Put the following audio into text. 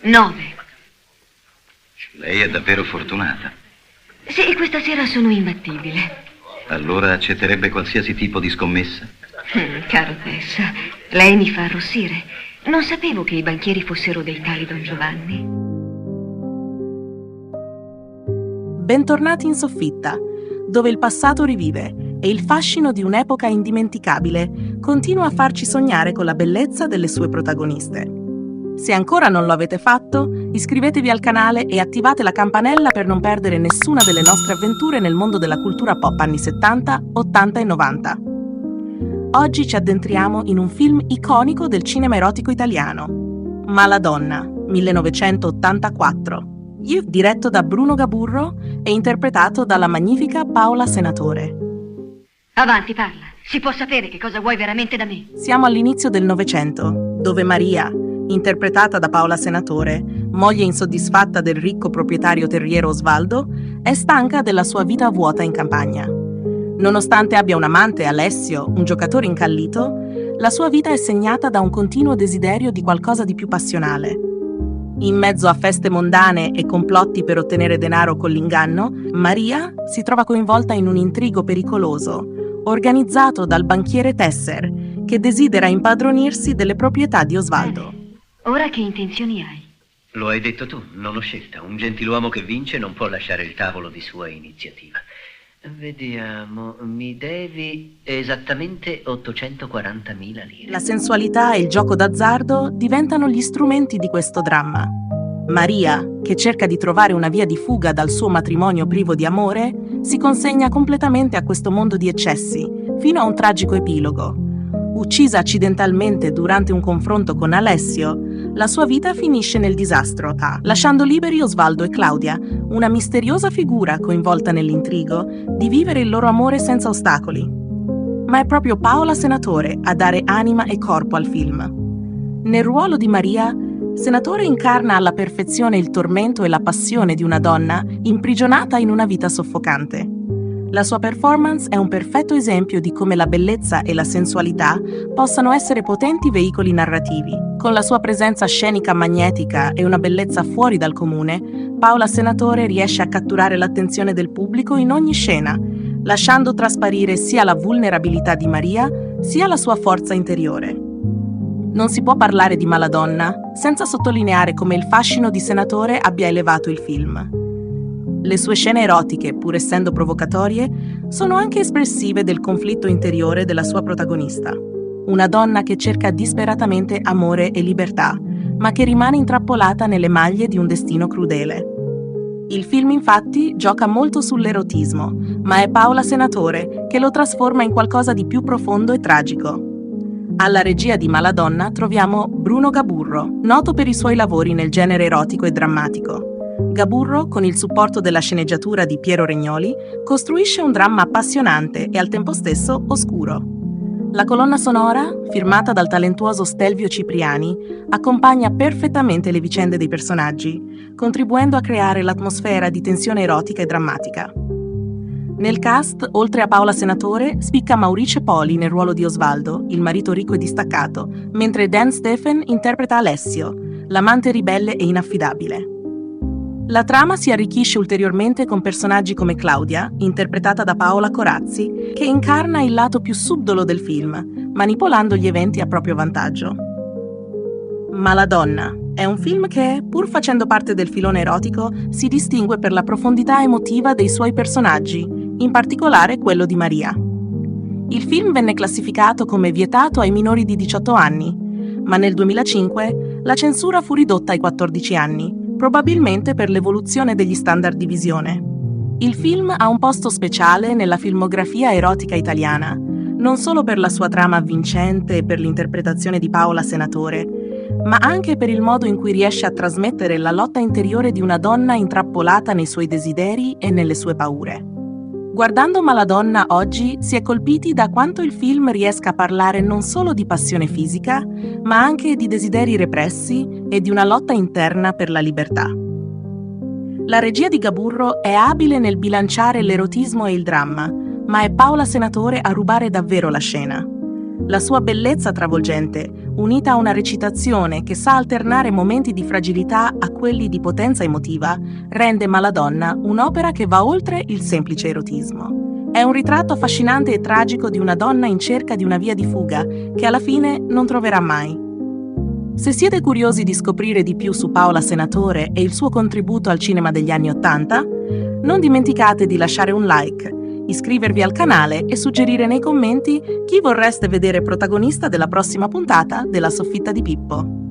9. Lei è davvero fortunata. Sì, questa sera sono imbattibile. Allora accetterebbe qualsiasi tipo di scommessa? Caro Tess, lei mi fa arrossire. Non sapevo che i banchieri fossero dei tali Don Giovanni. Bentornati in soffitta, dove il passato rivive e il fascino di un'epoca indimenticabile continua a farci sognare con la bellezza delle sue protagoniste. Se ancora non lo avete fatto, iscrivetevi al canale e attivate la campanella per non perdere nessuna delle nostre avventure nel mondo della cultura pop anni 70, 80 e 90. Oggi ci addentriamo in un film iconico del cinema erotico italiano, Maladonna, 1984, diretto da Bruno Gaburro e interpretato dalla magnifica Paola Senatore. Avanti, parla. Si può sapere che cosa vuoi veramente da me? Siamo all'inizio del Novecento, dove Maria, interpretata da Paola Senatore, moglie insoddisfatta del ricco proprietario terriero Osvaldo, è stanca della sua vita vuota in campagna. Nonostante abbia un amante, Alessio, un giocatore incallito, la sua vita è segnata da un continuo desiderio di qualcosa di più passionale. In mezzo a feste mondane e complotti per ottenere denaro con l'inganno, Maria si trova coinvolta in un intrigo pericoloso, organizzato dal banchiere Tesser, che desidera impadronirsi delle proprietà di Osvaldo. Ora che intenzioni hai? Lo hai detto tu, non l'ho scelta. Un gentiluomo che vince non può lasciare il tavolo di sua iniziativa. Vediamo, mi devi esattamente 840.000 lire. La sensualità e il gioco d'azzardo diventano gli strumenti di questo dramma. Maria, che cerca di trovare una via di fuga dal suo matrimonio privo di amore, si consegna completamente a questo mondo di eccessi, fino a un tragico epilogo. Uccisa accidentalmente durante un confronto con Alessio, la sua vita finisce nel disastro, lasciando liberi Osvaldo e Claudia, una misteriosa figura coinvolta nell'intrigo, di vivere il loro amore senza ostacoli. Ma è proprio Paola Senatore a dare anima e corpo al film. Nel ruolo di Maria, Senatore incarna alla perfezione il tormento e la passione di una donna imprigionata in una vita soffocante. La sua performance è un perfetto esempio di come la bellezza e la sensualità possano essere potenti veicoli narrativi. Con la sua presenza scenica magnetica e una bellezza fuori dal comune, Paola Senatore riesce a catturare l'attenzione del pubblico in ogni scena, lasciando trasparire sia la vulnerabilità di Maria, sia la sua forza interiore. Non si può parlare di Maladonna senza sottolineare come il fascino di Senatore abbia elevato il film. Le sue scene erotiche, pur essendo provocatorie, sono anche espressive del conflitto interiore della sua protagonista. Una donna che cerca disperatamente amore e libertà, ma che rimane intrappolata nelle maglie di un destino crudele. Il film, infatti, gioca molto sull'erotismo, ma è Paola Senatore che lo trasforma in qualcosa di più profondo e tragico. Alla regia di Maladonna troviamo Bruno Gaburro, noto per i suoi lavori nel genere erotico e drammatico. Gaburro, con il supporto della sceneggiatura di Piero Regnoli, costruisce un dramma appassionante e al tempo stesso oscuro. La colonna sonora, firmata dal talentuoso Stelvio Cipriani, accompagna perfettamente le vicende dei personaggi, contribuendo a creare l'atmosfera di tensione erotica e drammatica. Nel cast, oltre a Paola Senatore, spicca Maurice Poli nel ruolo di Osvaldo, il marito ricco e distaccato, mentre Dan Stephen interpreta Alessio, l'amante ribelle e inaffidabile. La trama si arricchisce ulteriormente con personaggi come Claudia, interpretata da Paola Corazzi, che incarna il lato più subdolo del film, manipolando gli eventi a proprio vantaggio. Maladonna è un film che, pur facendo parte del filone erotico, si distingue per la profondità emotiva dei suoi personaggi, in particolare quello di Maria. Il film venne classificato come vietato ai minori di 18 anni, ma nel 2005 la censura fu ridotta ai 14 anni, probabilmente per l'evoluzione degli standard di visione. Il film ha un posto speciale nella filmografia erotica italiana, non solo per la sua trama avvincente e per l'interpretazione di Paola Senatore, ma anche per il modo in cui riesce a trasmettere la lotta interiore di una donna intrappolata nei suoi desideri e nelle sue paure. Guardando Maladonna oggi si è colpiti da quanto il film riesca a parlare non solo di passione fisica, ma anche di desideri repressi e di una lotta interna per la libertà. La regia di Gaburro è abile nel bilanciare l'erotismo e il dramma, ma è Paola Senatore a rubare davvero la scena. La sua bellezza travolgente, unita a una recitazione che sa alternare momenti di fragilità a quelli di potenza emotiva, rende Maladonna un'opera che va oltre il semplice erotismo. È un ritratto affascinante e tragico di una donna in cerca di una via di fuga che alla fine non troverà mai. Se siete curiosi di scoprire di più su Paola Senatore e il suo contributo al cinema degli anni '80, non dimenticate di lasciare un like, iscrivervi al canale e suggerire nei commenti chi vorreste vedere protagonista della prossima puntata della Soffitta di Pippo.